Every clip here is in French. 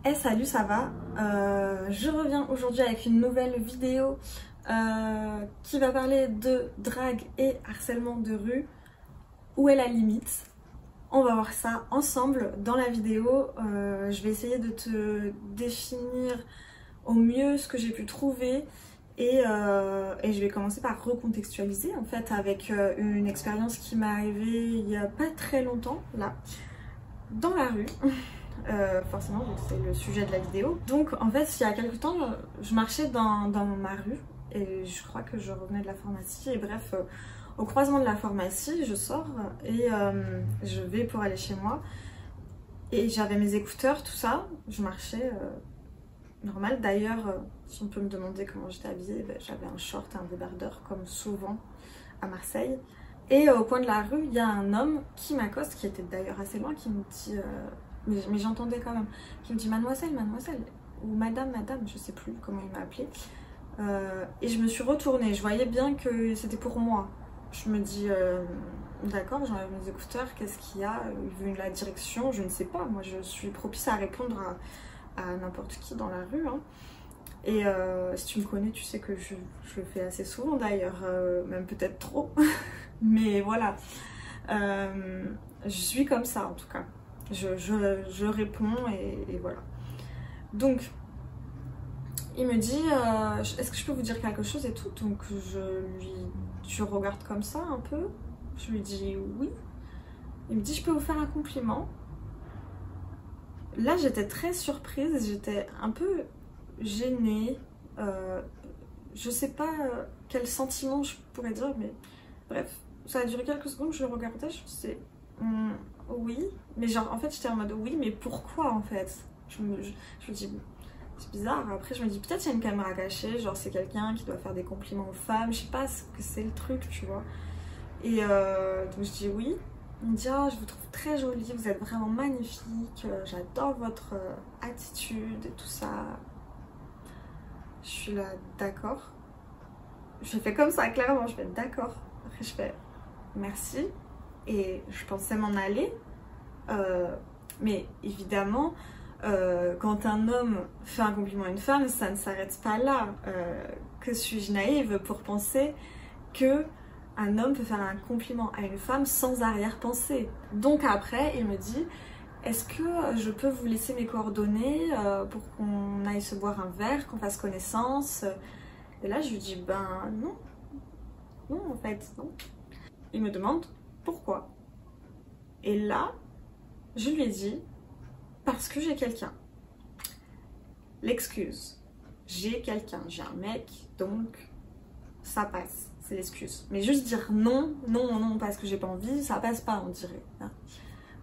Hey salut, ça va? Je reviens aujourd'hui avec une nouvelle vidéo qui va parler de drague et harcèlement de rue. Où est la limite? On va voir ça ensemble dans la vidéo. Je vais essayer de te définir au mieux ce que j'ai pu trouver et je vais commencer par recontextualiser en fait avec une expérience qui m'est arrivée il n'y a pas très longtemps là, dans la rue. Forcément, c'est le sujet de la vidéo. Donc en fait, il y a quelques temps, je marchais dans ma rue et je crois que je revenais de la pharmacie et bref, au croisement de la pharmacie, je sors et je vais pour aller chez moi et j'avais mes écouteurs, tout ça, je marchais normal. D'ailleurs, si on peut me demander comment j'étais habillée, ben, j'avais un short et un débardeur comme souvent à Marseille. Et au coin de la rue, il y a un homme qui m'accoste, qui était d'ailleurs assez loin, qui me dit... mais j'entendais quand même, qui me dit mademoiselle, mademoiselle, ou madame, madame, je sais plus comment il m'a appelé. Et je me suis retournée, je voyais bien que c'était pour moi. Je me dis, d'accord, j'enlève mes écouteurs, qu'est-ce qu'il y a? Il veut la direction, je ne sais pas, moi je suis propice à répondre à n'importe qui dans la rue. Hein. Et si tu me connais, tu sais que je le fais assez souvent d'ailleurs, même peut-être trop. Mais voilà, je suis comme ça en tout cas. Je réponds et voilà. Donc, il me dit est-ce que je peux vous dire quelque chose et tout. Donc je regarde comme ça un peu. Je lui dis oui. Il me dit je peux vous faire un compliment. Là j'étais très surprise, j'étais un peu gênée. Je sais pas quel sentiment je pourrais dire, mais bref, ça a duré quelques secondes, je le regardais, je me disais oui, mais genre en fait j'étais en mode oui, mais pourquoi en fait? Je me dis c'est bizarre. Après je me dis peut-être il y a une caméra cachée, genre c'est quelqu'un qui doit faire des compliments aux femmes, je sais pas ce que c'est le truc, tu vois. Et donc je dis oui. Il me dit oh, je vous trouve très jolie, vous êtes vraiment magnifique, j'adore votre attitude et tout ça. Je suis là d'accord. Je fais comme ça clairement, je fais d'accord. Après je fais merci. Et je pensais m'en aller, mais évidemment, quand un homme fait un compliment à une femme, ça ne s'arrête pas là. Que suis-je naïve pour penser que un homme peut faire un compliment à une femme sans arrière-pensée? Donc après, il me dit, est-ce que je peux vous laisser mes coordonnées pour qu'on aille se boire un verre, qu'on fasse connaissance? Et là, je lui dis, ben non, non en fait, non. Il me demande, pourquoi? Et là, je lui ai dit, parce que j'ai quelqu'un. L'excuse. J'ai quelqu'un, j'ai un mec, donc ça passe, c'est l'excuse. Mais juste dire non, non, non, parce que j'ai pas envie, ça passe pas, on dirait.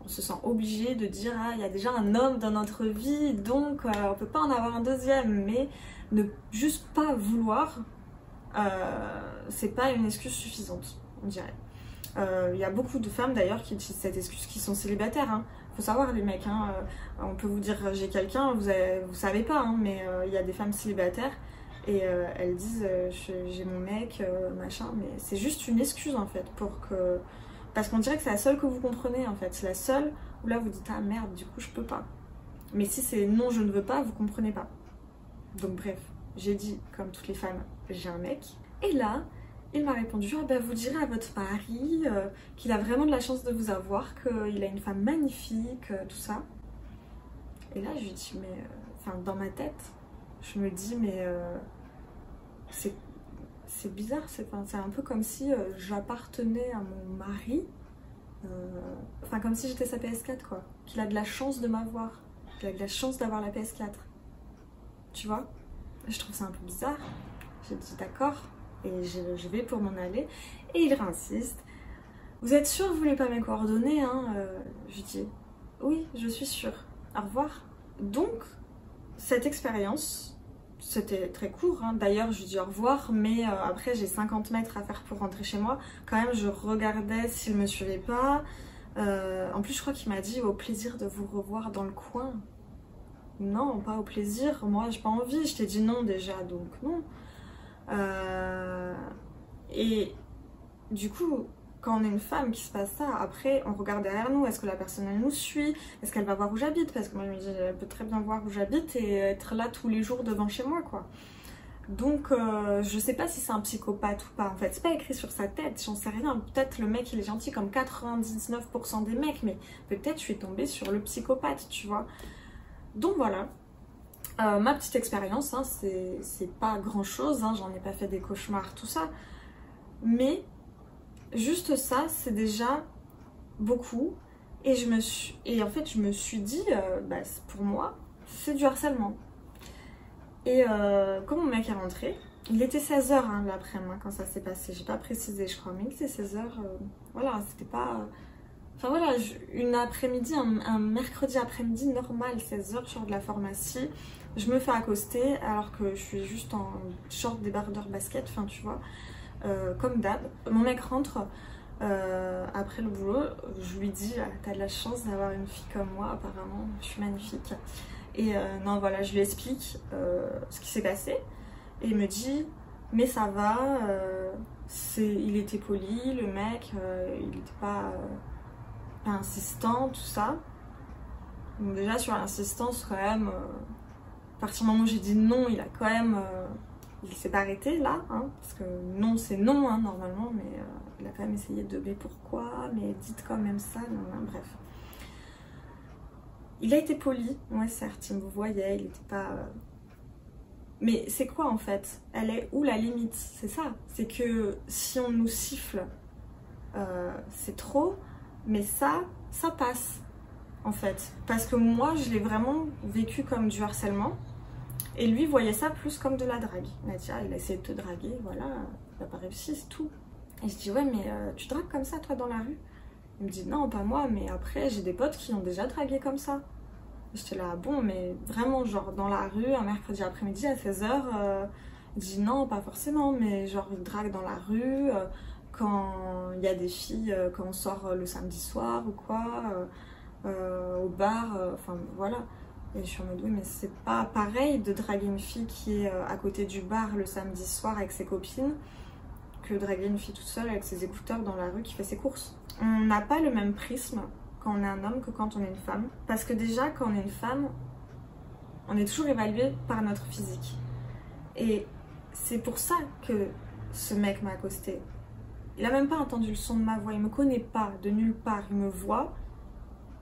On se sent obligé de dire, ah, il y a déjà un homme dans notre vie, donc on peut pas en avoir un deuxième. Mais ne juste pas vouloir, c'est pas une excuse suffisante, on dirait. Il y a beaucoup de femmes d'ailleurs qui utilisent cette excuse, qui sont célibataires. Hein. Faut savoir les mecs, hein, on peut vous dire j'ai quelqu'un, vous savez pas, hein, mais il y a des femmes célibataires et elles disent j'ai mon mec, machin, mais c'est juste une excuse en fait pour que... Parce qu'on dirait que c'est la seule que vous comprenez en fait, c'est la seule où là vous dites ah merde du coup je peux pas. Mais si c'est non je ne veux pas, vous comprenez pas. Donc bref, j'ai dit comme toutes les femmes j'ai un mec et là il m'a répondu oh, bah, vous direz à votre mari qu'il a vraiment de la chance de vous avoir, qu'il a une femme magnifique, tout ça. Et là je lui dis mais enfin dans ma tête je me dis mais c'est bizarre, c'est un peu comme si j'appartenais à mon mari, enfin comme si j'étais sa PS4 quoi, qu'il a de la chance de m'avoir, qu'il a de la chance d'avoir la PS4, tu vois. Je trouve ça un peu bizarre. J'ai dit d'accord. Et je vais pour m'en aller. Et il réinsiste. Vous êtes sûr que vous voulez pas mes coordonnées hein? Je dis oui, je suis sûre. Au revoir. Donc, cette expérience, c'était très court. Hein. D'ailleurs, je lui dis au revoir. Mais après, j'ai 50 mètres à faire pour rentrer chez moi. Quand même, je regardais s'il me suivait pas. En plus, je crois qu'il m'a dit au plaisir de vous revoir dans le coin. Non, pas au plaisir. Moi, j'ai pas envie. Je t'ai dit non déjà, donc non. Et du coup, quand on est une femme qui se passe ça, après on regarde derrière nous, est-ce que la personne elle nous suit, est-ce qu'elle va voir où j'habite, parce que moi je me dis elle peut très bien voir où j'habite et être là tous les jours devant chez moi quoi. Donc je sais pas si c'est un psychopathe ou pas en fait, c'est pas écrit sur sa tête, j'en sais rien, peut-être le mec il est gentil comme 99% des mecs, mais peut-être je suis tombée sur le psychopathe, tu vois. Donc voilà. Ma petite expérience, hein, c'est pas grand chose, hein, j'en ai pas fait des cauchemars, tout ça, mais juste ça, c'est déjà beaucoup. Et, en fait, je me suis dit, bah, pour moi, c'est du harcèlement. Et quand mon mec est rentré, il était 16h hein, l'après-midi quand ça s'est passé, j'ai pas précisé, je crois, mais il était 16h, voilà, c'était pas. Enfin voilà, une après-midi, un mercredi après-midi normal, 16h, je sors de la pharmacie, je me fais accoster alors que je suis juste en short, débardeur, basket, enfin tu vois, comme d'hab. Mon mec rentre après le boulot, je lui dis t'as de la chance d'avoir une fille comme moi, apparemment, je suis magnifique. Et non voilà, je lui explique ce qui s'est passé et il me dit mais ça va, il était poli, le mec, il n'était pas insistant, tout ça. Donc déjà sur l'insistance quand même, à partir du moment où j'ai dit non, il a quand même, il s'est pas arrêté là, hein, parce que non c'est non hein, normalement, mais il a quand même essayé de mais pourquoi, mais dites quand même ça, non, non, bref. Il a été poli, ouais certes, il me voyait, il n'était pas... Mais c'est quoi en fait? Elle est où la limite? C'est ça, c'est que si on nous siffle, c'est trop. Mais ça passe, en fait. Parce que moi, je l'ai vraiment vécu comme du harcèlement. Et lui voyait ça plus comme de la drague. Il m'a dit, ah, il a essayé de te draguer, voilà, il n'a pas réussi, c'est tout. Et je dis, ouais, mais tu dragues comme ça, toi, dans la rue? Il me dit, non, pas moi, mais après, j'ai des potes qui ont déjà dragué comme ça. J'étais là, bon, mais vraiment, genre, dans la rue, un mercredi après-midi à 16h, il dit, non, pas forcément, mais genre, il drague dans la rue... quand il y a des filles, quand on sort le samedi soir ou quoi, au bar, enfin voilà. Et je suis en mode oui mais c'est pas pareil de draguer une fille qui est à côté du bar le samedi soir avec ses copines que draguer une fille toute seule avec ses écouteurs dans la rue qui fait ses courses. On n'a pas le même prisme quand on est un homme que quand on est une femme. Parce que déjà quand on est une femme, on est toujours évalué par notre physique. Et c'est pour ça que ce mec m'a accosté. Il a même pas entendu le son de ma voix, il me connaît pas de nulle part, il me voit,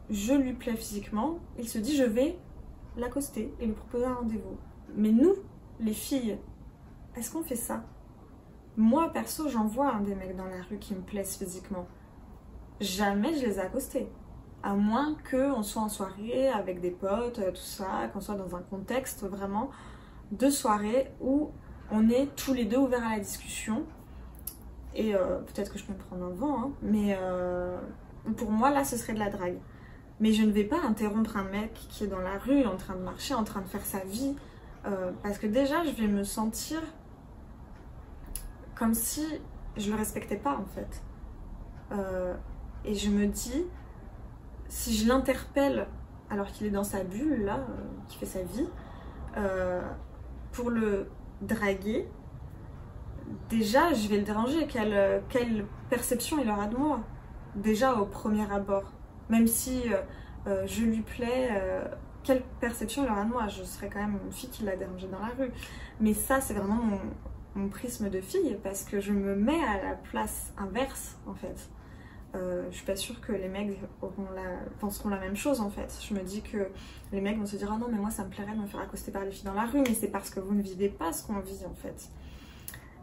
je lui plais physiquement, il se dit je vais l'accoster et lui proposer un rendez-vous. Mais nous, les filles, est-ce qu'on fait ça? Moi perso, j'en vois des mecs dans la rue qui me plaisent physiquement. Jamais je les ai accostés. À moins qu'on soit en soirée avec des potes, tout ça, qu'on soit dans un contexte vraiment de soirée où on est tous les deux ouverts à la discussion. Et peut-être que je peux me prendre un vent, hein, mais pour moi là ce serait de la drague. Mais je ne vais pas interrompre un mec qui est dans la rue, en train de marcher, en train de faire sa vie, parce que déjà je vais me sentir comme si je le respectais pas en fait. Et je me dis, si je l'interpelle alors qu'il est dans sa bulle là, qui fait sa vie, pour le draguer, déjà je vais le déranger, quelle perception il aura de moi, déjà au premier abord, même si je lui plais, quelle perception il aura de moi, je serais quand même une fille qui l'a dérangé dans la rue, mais ça c'est vraiment mon prisme de fille, parce que je me mets à la place inverse en fait. Je suis pas sûre que les mecs penseront la même chose en fait. Je me dis que les mecs vont se dire ah non mais moi ça me plairait de me faire accoster par les filles dans la rue, mais c'est parce que vous ne vivez pas ce qu'on vit en fait.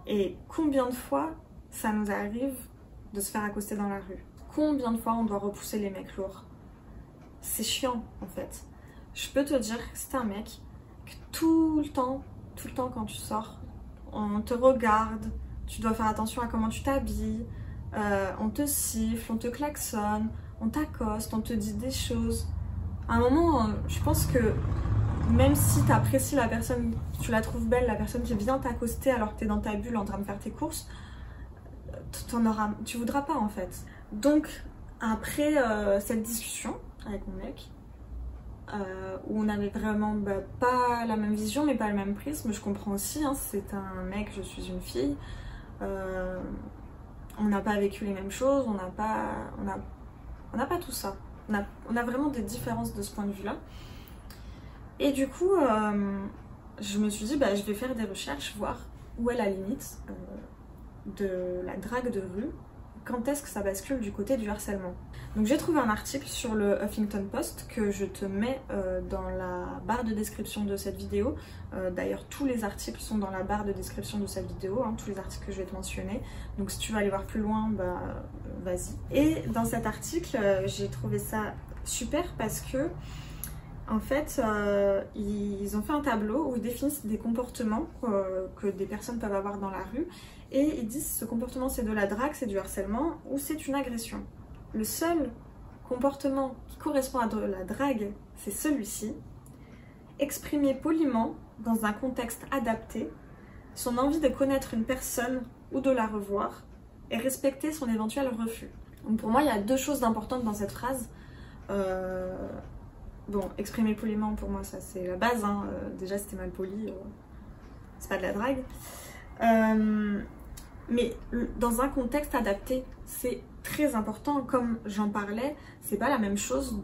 Et combien de fois ça nous arrive de se faire accoster dans la rue? Combien de fois on doit repousser les mecs lourds? C'est chiant en fait. Je peux te dire que c'est un mec que tout le temps quand tu sors, on te regarde, tu dois faire attention à comment tu t'habilles, on te siffle, on te klaxonne, on t'accoste, on te dit des choses. À un moment, je pense que même si tu apprécies la personne, tu la trouves belle, la personne qui vient t'accoster alors que tu es dans ta bulle en train de faire tes courses, tu voudras pas en fait. Donc après cette discussion avec mon mec, où on n'avait vraiment pas la même vision mais pas le même prisme, je comprends aussi, hein, c'est un mec, je suis une fille, on n'a pas vécu les mêmes choses, on n'a pas tout ça. On a vraiment des différences de ce point de vue-là. Et du coup, je me suis dit, bah, je vais faire des recherches, voir où est la limite de la drague de rue, quand est-ce que ça bascule du côté du harcèlement. Donc j'ai trouvé un article sur le Huffington Post que je te mets dans la barre de description de cette vidéo. D'ailleurs tous les articles sont dans la barre de description de cette vidéo, hein, tous les articles que je vais te mentionner. Donc si tu veux aller voir plus loin, bah vas-y. Et dans cet article, j'ai trouvé ça super parce que en fait, ils ont fait un tableau où ils définissent des comportements que des personnes peuvent avoir dans la rue et ils disent ce comportement c'est de la drague, c'est du harcèlement ou c'est une agression. Le seul comportement qui correspond à de la drague, c'est celui-ci. Exprimer poliment, dans un contexte adapté, son envie de connaître une personne ou de la revoir et respecter son éventuel refus. Donc pour moi, il y a deux choses importantes dans cette phrase. Bon, exprimer poliment, pour moi, ça c'est la base. Hein. Déjà, si t'es mal poli, c'est pas de la drague. Mais dans un contexte adapté, c'est très important. Comme j'en parlais, c'est pas la même chose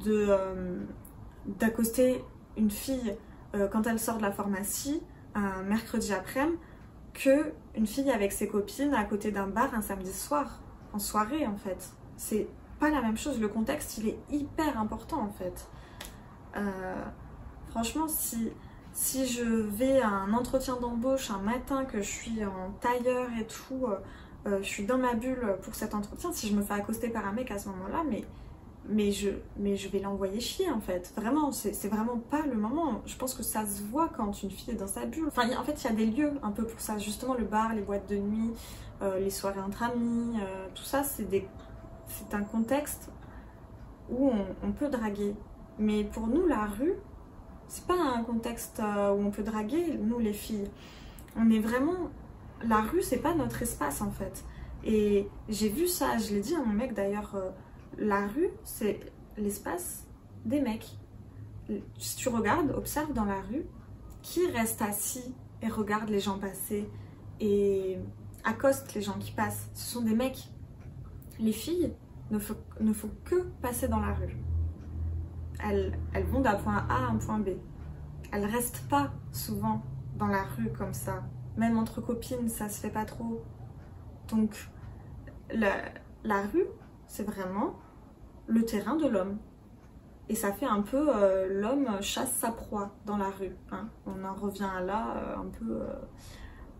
d'accoster une fille quand elle sort de la pharmacie un mercredi après-midi qu'une fille avec ses copines à côté d'un bar un samedi soir, en soirée en fait. C'est pas la même chose. Le contexte, il est hyper important en fait. Franchement, si je vais à un entretien d'embauche un matin, que je suis en tailleur et tout, je suis dans ma bulle pour cet entretien, si je me fais accoster par un mec à ce moment-là, mais je vais l'envoyer chier en fait. Vraiment, c'est vraiment pas le moment. Je pense que ça se voit quand une fille est dans sa bulle. Enfin, en fait, il y a des lieux un peu pour ça. Justement, le bar, les boîtes de nuit, les soirées entre amis, tout ça, c'est un contexte où on peut draguer. Mais pour nous, la rue, c'est pas un contexte où on peut draguer, nous les filles. On est vraiment... La rue, c'est pas notre espace en fait. Et j'ai vu ça, je l'ai dit à mon mec d'ailleurs, la rue, c'est l'espace des mecs. Si tu regardes, observe dans la rue, qui reste assis et regarde les gens passer et accoste les gens qui passent, ce sont des mecs. Les filles ne font que passer dans la rue. Elles vont d'un point A à un point B. Elles restent pas souvent dans la rue comme ça. Même entre copines, ça se fait pas trop. Donc, la rue, c'est vraiment le terrain de l'homme. Et ça fait un peu l'homme chasse sa proie dans la rue. Hein. On en revient à là, un peu...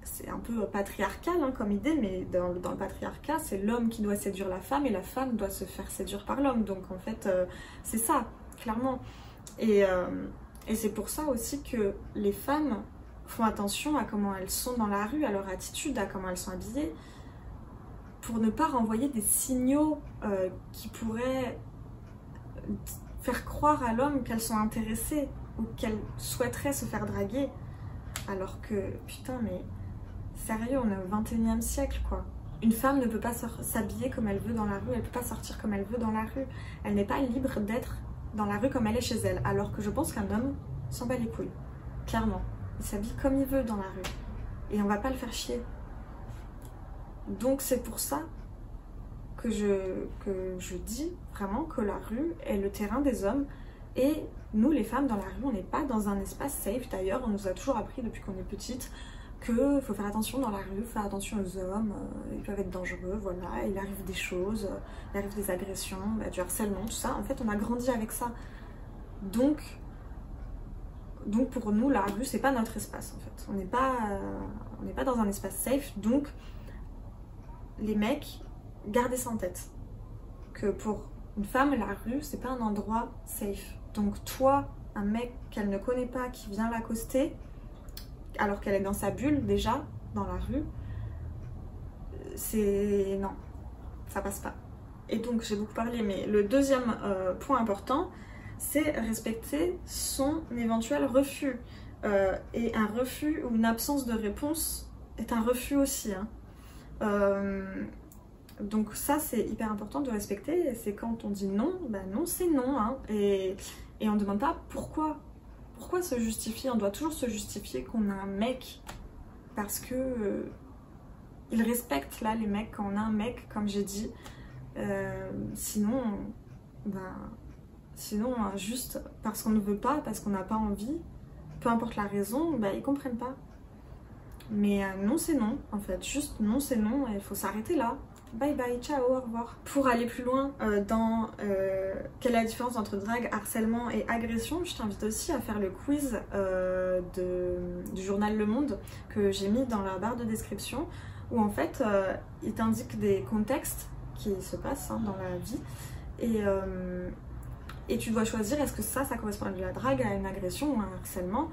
c'est un peu patriarcal hein, comme idée, mais dans le patriarcat, c'est l'homme qui doit séduire la femme et la femme doit se faire séduire par l'homme. Donc en fait, c'est ça, clairement. Et c'est pour ça aussi que les femmes font attention à comment elles sont dans la rue, à leur attitude, à comment elles sont habillées, pour ne pas renvoyer des signaux qui pourraient faire croire à l'homme qu'elles sont intéressées ou qu'elles souhaiteraient se faire draguer. Alors que, putain, mais sérieux, on est au 21e siècle, quoi. Une femme ne peut pas s'habiller comme elle veut dans la rue, elle ne peut pas sortir comme elle veut dans la rue. Elle n'est pas libre d'être dans la rue comme elle est chez elle. Alors que je pense qu'un homme s'en bat les couilles, clairement. Il s'habille comme il veut dans la rue. Et on va pas le faire chier. Donc c'est pour ça que je dis vraiment que la rue est le terrain des hommes. Et nous, les femmes, dans la rue, on n'est pas dans un espace safe. D'ailleurs, on nous a toujours appris depuis qu'on est petite qu'il faut faire attention dans la rue, faire attention aux hommes, ils peuvent être dangereux, voilà, il arrive des choses, il arrive des agressions, du harcèlement, tout ça. En fait, on a grandi avec ça. Donc pour nous, la rue, c'est pas notre espace, en fait. On n'est pas dans un espace safe, donc les mecs, gardez ça en tête. Que pour une femme, la rue, c'est pas un endroit safe. Donc toi, un mec qu'elle ne connaît pas, qui vient l'accoster, alors qu'elle est dans sa bulle déjà, dans la rue, c'est... non, ça passe pas. Et donc j'ai beaucoup parlé, mais le deuxième point important, c'est respecter son éventuel refus. Et un refus ou une absence de réponse est un refus aussi. Hein. Donc ça c'est hyper important de respecter, c'est quand on dit non, ben non c'est non. Hein. Et on ne demande pas pourquoi. Pourquoi se justifier? On doit toujours se justifier qu'on a un mec parce que ils respectent là les mecs quand on a un mec, comme j'ai dit. Sinon, juste parce qu'on ne veut pas, parce qu'on n'a pas envie, peu importe la raison, ils comprennent pas. Mais non c'est non en fait, juste non c'est non, et il faut s'arrêter là. Bye bye, ciao, au revoir. Pour aller plus loin dans quelle est la différence entre drague, harcèlement et agression, je t'invite aussi à faire le quiz du journal Le Monde que j'ai mis dans la barre de description, où en fait il t'indique des contextes qui se passent dans la vie, et tu dois choisir est-ce que ça correspond à de la drague, à une agression ou à un harcèlement.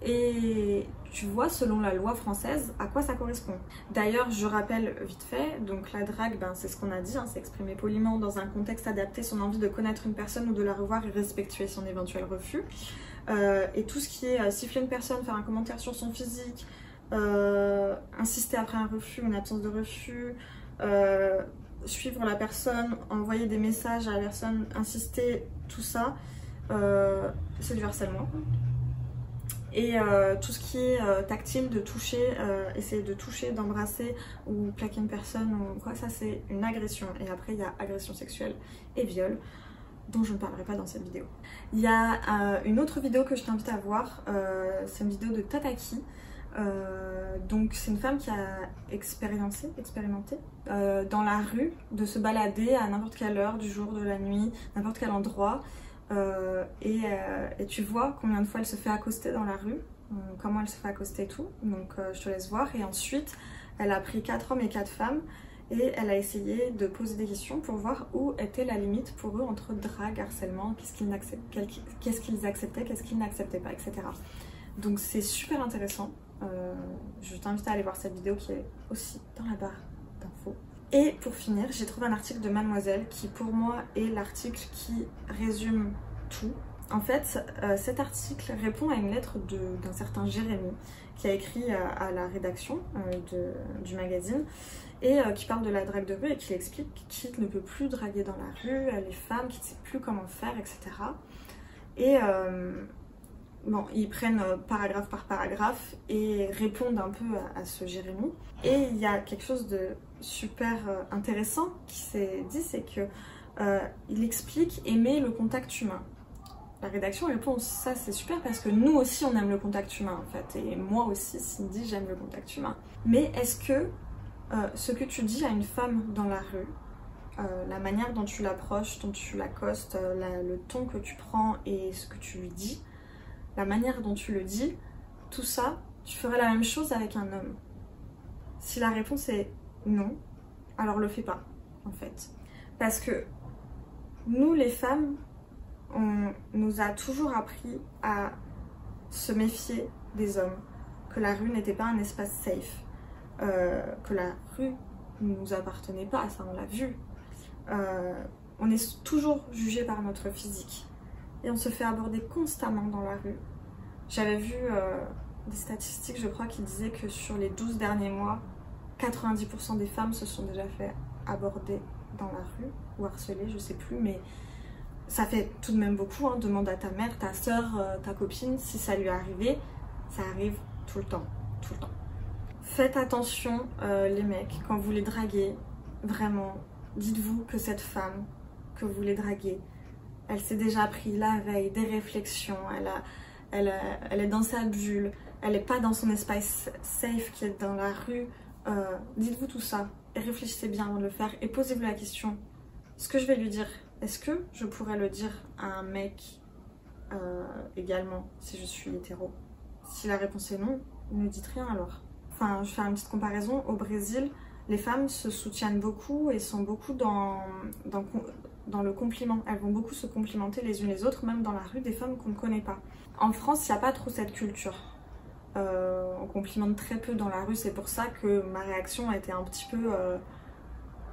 Et tu vois selon la loi française à quoi ça correspond. D'ailleurs je rappelle vite fait, donc la drague c'est ce qu'on a dit, c'est exprimer poliment dans un contexte adapté son envie de connaître une personne ou de la revoir et respecter son éventuel refus. Et tout ce qui est siffler une personne, faire un commentaire sur son physique, insister après un refus ou une absence de refus, suivre la personne, envoyer des messages à la personne, insister, tout ça, c'est du harcèlement. Et tout ce qui est tactile, de toucher, essayer de toucher, d'embrasser ou plaquer une personne ou quoi, ça c'est une agression. Et après il y a agression sexuelle et viol, dont je ne parlerai pas dans cette vidéo. Il y a une autre vidéo que je t'invite à voir, c'est une vidéo de Tataki. Donc c'est une femme qui a expérimenté dans la rue, de se balader à n'importe quelle heure du jour, de la nuit, n'importe quel endroit. Et tu vois combien de fois elle se fait accoster dans la rue, comment elle se fait accoster et tout, donc je te laisse voir. Et ensuite elle a pris 4 hommes et 4 femmes et elle a essayé de poser des questions pour voir où était la limite pour eux entre drague, harcèlement, qu'est-ce qu'ils acceptaient, qu'est-ce qu'ils n'acceptaient pas, etc. Donc c'est super intéressant, je t'invite à aller voir cette vidéo qui est aussi dans la barre d'infos. Et pour finir, j'ai trouvé un article de Mademoiselle qui pour moi est l'article qui résume tout. En fait, cet article répond à une lettre d'un certain Jérémy qui a écrit à la rédaction du magazine et qui parle de la drague de rue et qui explique qu'il ne peut plus draguer dans la rue, les femmes, qu'il ne sait plus comment faire, etc. Et bon, ils prennent paragraphe par paragraphe et répondent un peu à ce Jérémy. Et il y a quelque chose de super intéressant qui s'est dit, c'est que il explique aimer le contact humain. La rédaction répond, ça c'est super parce que nous aussi on aime le contact humain en fait, et moi aussi Cindy j'aime le contact humain. Mais est-ce que ce que tu dis à une femme dans la rue, la manière dont tu l'approches, dont tu l'accostes, le ton que tu prends et ce que tu lui dis, la manière dont tu le dis, tout ça, tu ferais la même chose avec un homme? Si la réponse est non, alors le fais pas en fait. Parce que nous les femmes, on nous a toujours appris à se méfier des hommes, que la rue n'était pas un espace safe, que la rue ne nous appartenait pas, ça on l'a vu. On est toujours jugé par notre physique et on se fait aborder constamment dans la rue. J'avais vu des statistiques, je crois, qui disaient que sur les 12 derniers mois, 90% des femmes se sont déjà fait aborder dans la rue ou harceler, je sais plus, mais ça fait tout de même beaucoup, hein. Demande à ta mère, ta soeur, ta copine, si ça lui est arrivé, ça arrive tout le temps, tout le temps. Faites attention les mecs, quand vous les draguez, vraiment, dites-vous que cette femme que vous les draguez, elle s'est déjà pris la veille des réflexions, elle est dans sa bulle, elle n'est pas dans son espace safe qui est dans la rue. Dites-vous tout ça et réfléchissez bien avant de le faire et posez-vous la question, ce que je vais lui dire, est-ce que je pourrais le dire à un mec également si je suis hétéro? Si la réponse est non, ne dites rien alors. Enfin, je fais une petite comparaison, au Brésil, les femmes se soutiennent beaucoup et sont beaucoup dans le compliment. Elles vont beaucoup se complimenter les unes les autres, même dans la rue, des femmes qu'on ne connaît pas. En France, il n'y a pas trop cette culture. On complimente très peu dans la rue, c'est pour ça que ma réaction a été un petit peu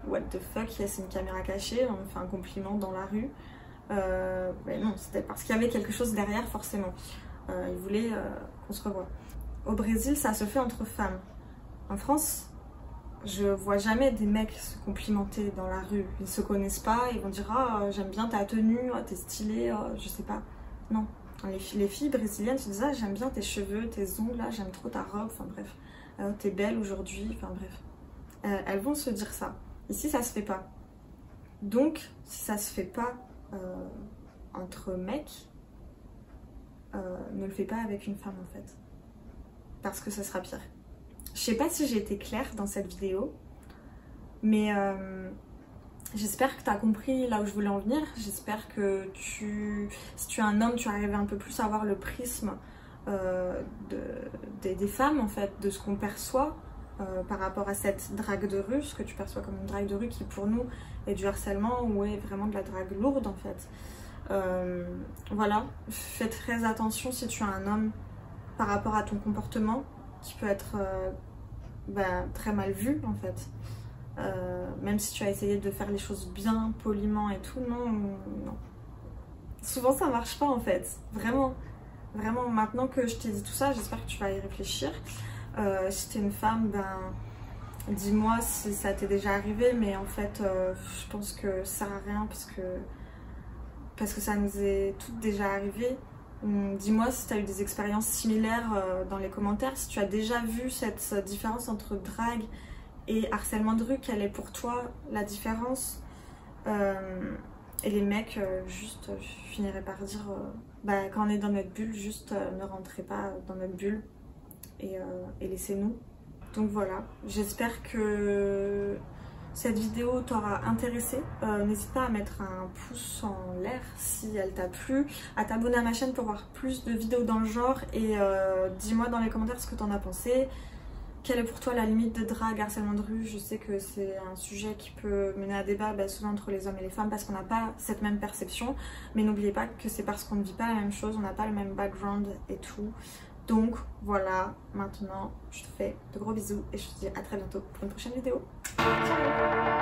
what the fuck, c'est une caméra cachée, on me fait un compliment dans la rue. Mais non, c'était parce qu'il y avait quelque chose derrière forcément. Ils voulaient qu'on se revoie. Au Brésil, ça se fait entre femmes. En France, je vois jamais des mecs se complimenter dans la rue. Ils se connaissent pas, ils vont dire ah j'aime bien ta tenue, t'es stylée, je sais pas. Non. Les filles brésiliennes se disent ah j'aime bien tes cheveux, tes ongles, j'aime trop ta robe, enfin bref, t'es belle aujourd'hui, enfin bref. elles vont se dire ça. Ici ça se fait pas. Donc si ça se fait pas entre mecs, ne le fais pas avec une femme en fait. Parce que ça sera pire. Je sais pas si j'ai été claire dans cette vidéo, mais j'espère que tu as compris là où je voulais en venir. J'espère que si tu es un homme, tu arrives un peu plus à voir le prisme des femmes en fait, de ce qu'on perçoit par rapport à cette drague de rue, ce que tu perçois comme une drague de rue qui pour nous est du harcèlement ou est vraiment de la drague lourde en fait. Voilà, fais très attention si tu es un homme par rapport à ton comportement qui peut être très mal vu en fait. Même si tu as essayé de faire les choses bien, poliment et tout, non. Souvent ça marche pas en fait, vraiment. Vraiment, maintenant que je t'ai dit tout ça, j'espère que tu vas y réfléchir. Si t'es une femme, dis-moi si ça t'est déjà arrivé, mais en fait, je pense que ça sert à rien parce que ça nous est toutes déjà arrivé. Dis-moi si tu as eu des expériences similaires dans les commentaires, si tu as déjà vu cette différence entre drague et harcèlement de rue, quelle est pour toi la différence? Et les mecs, juste, je finirais par dire, quand on est dans notre bulle, juste ne rentrez pas dans notre bulle et laissez-nous. Donc voilà, j'espère que cette vidéo t'aura intéressé. N'hésite pas à mettre un pouce en l'air si elle t'a plu, à t'abonner à ma chaîne pour voir plus de vidéos dans le genre et dis-moi dans les commentaires ce que t'en as pensé. Quelle est pour toi la limite de drague, harcèlement de rue? Je sais que c'est un sujet qui peut mener à débat souvent entre les hommes et les femmes parce qu'on n'a pas cette même perception. Mais n'oubliez pas que c'est parce qu'on ne vit pas la même chose, on n'a pas le même background et tout. Donc voilà, maintenant je te fais de gros bisous et je te dis à très bientôt pour une prochaine vidéo. Ciao!